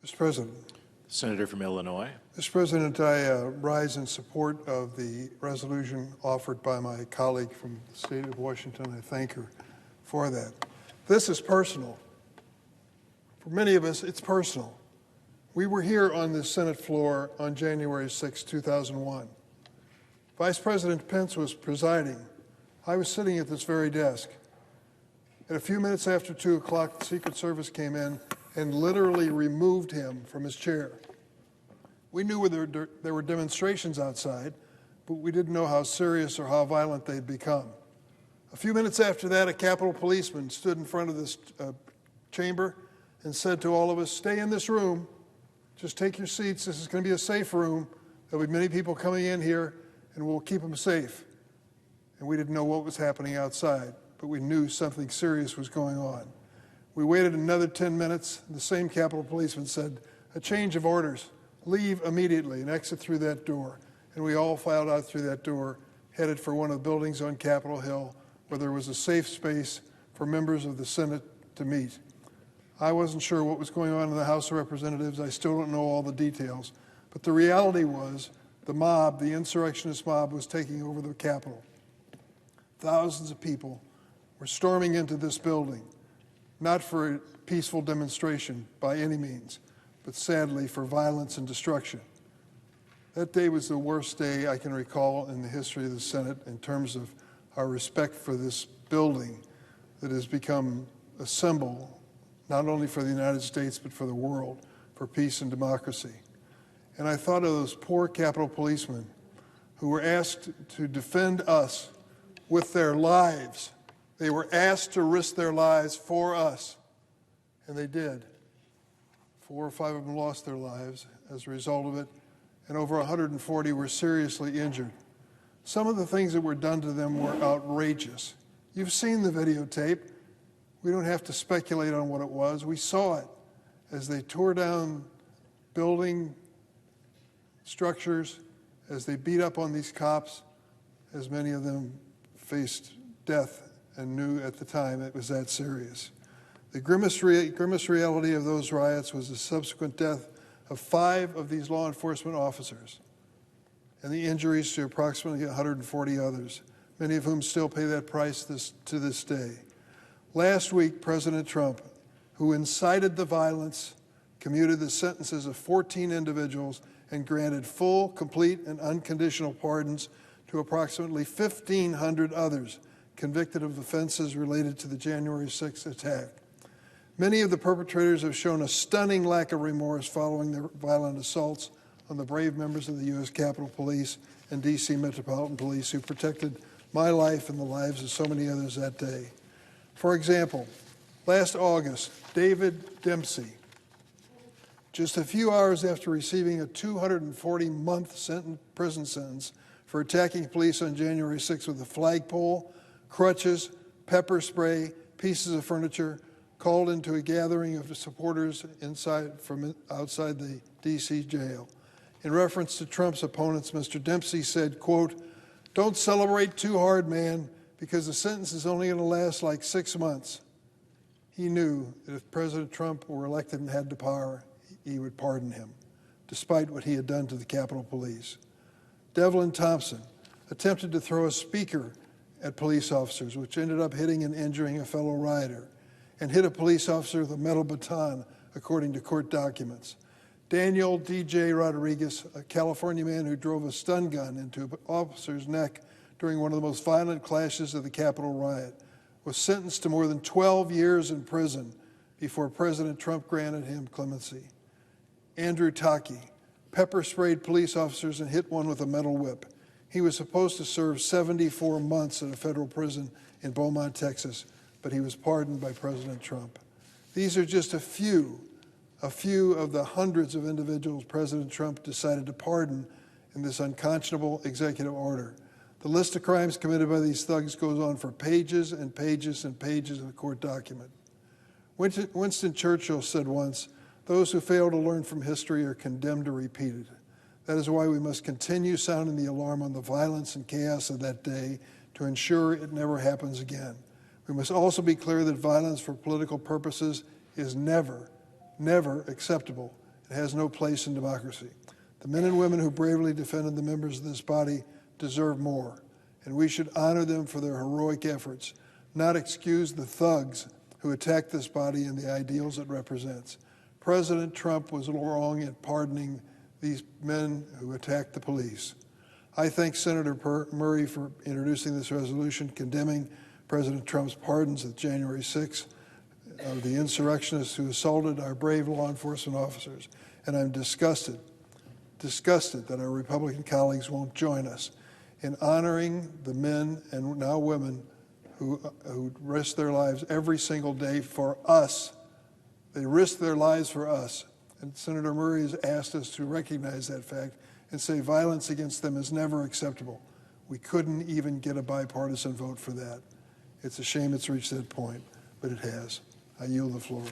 Mr. President. Senator from Illinois. Mr. President, I rise in support of the resolution offered by my colleague from the state of Washington. I thank her for that. This is personal. For many of us, it's personal. We were here on the Senate floor on January 6, 2001. Vice President Pence was presiding. I was sitting at this very desk. And a few minutes after 2 o'clock, the Secret Service came in and literally removed him from his chair. We knew there were demonstrations outside, but we didn't know how serious or how violent they'd become. A few minutes after that, a Capitol policeman stood in front of this chamber and said to all of us, "Stay in this room. Just take your seats. This is going to be a safe room. There'll be many people coming in here, and we'll keep them safe." And we didn't know what was happening outside, but we knew something serious was going on. We waited another 10 minutes. The same Capitol policeman said, "A change of orders. Leave immediately and exit through that door." And we all filed out through that door, headed for one of the buildings on Capitol Hill where there was a safe space for members of the Senate to meet. I wasn't sure what was going on in the House of Representatives. I still don't know all the details. But the reality was the mob, the insurrectionist mob, was taking over the Capitol. Thousands of people were storming into this building, not for a peaceful demonstration by any means, but sadly for violence and destruction. That day was the worst day I can recall in the history of the Senate in terms of our respect for this building that has become a symbol, not only for the United States, but for the world, for peace and democracy. And I thought of those poor Capitol policemen who were asked to defend us with their lives. They were asked to risk their lives for us, and they did. 4 or 5 of them lost their lives as a result of it, and over 140 were seriously injured. Some of the things that were done to them were outrageous. You've seen the videotape. We don't have to speculate on what it was. We saw it as they tore down building structures, as they beat up on these cops, as many of them faced death and knew at the time it was that serious. The grimmest reality of those riots was the subsequent death of 5 of these law enforcement officers and the injuries to approximately 140 others, many of whom still pay that price to this day. Last week, President Trump, who incited the violence, commuted the sentences of 14 individuals and granted full, complete, and unconditional pardons to approximately 1,500 others convicted of offenses related to the January 6th attack. Many of the perpetrators have shown a stunning lack of remorse following their violent assaults on the brave members of the U.S. Capitol Police and D.C. Metropolitan Police who protected my life and the lives of so many others that day. For example, last August, David Dempsey, just a few hours after receiving a 240-month prison sentence for attacking police on January 6th with a flagpole, crutches, pepper spray, pieces of furniture, called into a gathering of supporters from outside the D.C. jail. In reference to Trump's opponents, Mr. Dempsey said, quote, "Don't celebrate too hard, man, because the sentence is only going to last like 6 months." He knew that if President Trump were elected and had the power, he would pardon him, despite what he had done to the Capitol Police. Devlin Thompson attempted to throw a speaker at police officers, which ended up hitting and injuring a fellow rioter, and hit a police officer with a metal baton, according to court documents. Daniel D.J. Rodriguez, a California man who drove a stun gun into an officer's neck during one of the most violent clashes of the Capitol riot, was sentenced to more than 12 years in prison before President Trump granted him clemency. Andrew Taki pepper-sprayed police officers and hit one with a metal whip. He was supposed to serve 74 months in a federal prison in Beaumont, Texas, but he was pardoned by President Trump. These are just a few of the hundreds of individuals President Trump decided to pardon in this unconscionable executive order. The list of crimes committed by these thugs goes on for pages and pages and pages of the court document. Winston Churchill said once, "Those who fail to learn from history are condemned to repeat it." That is why we must continue sounding the alarm on the violence and chaos of that day to ensure it never happens again. We must also be clear that violence for political purposes is never, never acceptable It has no place in democracy. The men and women who bravely defended the members of this body deserve more, and we should honor them for their heroic efforts, not excuse the thugs who attacked this body and the ideals it represents. President Trump was wrong in pardoning these men who attacked the police. I thank Senator Murray for introducing this resolution condemning President Trump's pardons of January 6th of the insurrectionists who assaulted our brave law enforcement officers. And I'm disgusted that our Republican colleagues won't join us in honoring the men and now women who risk their lives every single day for us. They risk their lives for us. And Senator Murray has asked us to recognize that fact and say violence against them is never acceptable. We couldn't even get a bipartisan vote for that. It's a shame it's reached that point, but it has. I yield the floor.